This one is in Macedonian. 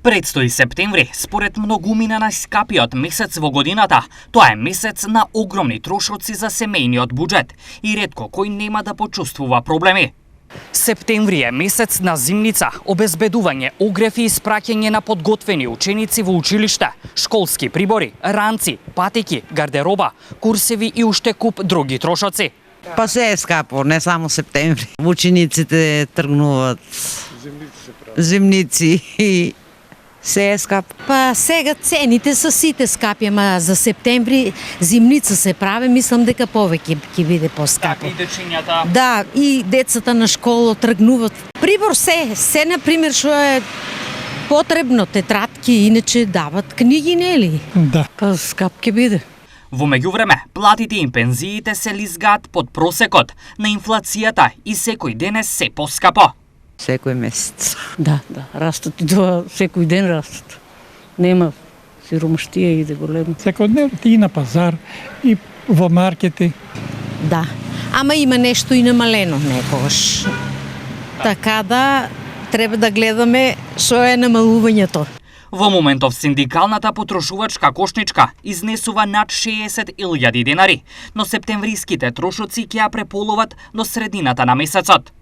Предстои септември, според многумина најскапиот месец во годината. Тоа е месец на огромни трошоци за семејниот буџет и ретко кој нема да почувствува проблеми. Септември е месец на зимница, обезбедување, огрев и испраќање на подготвени ученици во училиште, школски прибори, ранци, патеки, гардероба, курсеви и уште куп други трошоци. Па се е скапо, не само септември. Учениците тргнуваат, зимници и се е скапо. Па сега цените са сите скапи, ама за септември зимница се прави, мислам дека повеќе ќе биде поскапо. И дечињата. Да, и децата на школа тргнуваат. Прибор се например што е потребно, тетрадки, иначе дават книги, нели? Да. Па скап ќе биде. Во меѓувреме, платите и пензиите се лизгаат под просекот на инфлацијата и секој ден е се поскапо. Секој месец. Да, растат и тоа секој ден растат. Нема сиромаштија иде големо. Секојдневно ти и на пазар, и во маркети. Да, ама има нешто и намалено некогаш. Така да треба да гледаме што е намалувањето. Во моментов синдикалната потрошувачка кошничка изнесува над 60.000 денари, но септемвриските трошоци ќе ја преполуват до средината на месецот.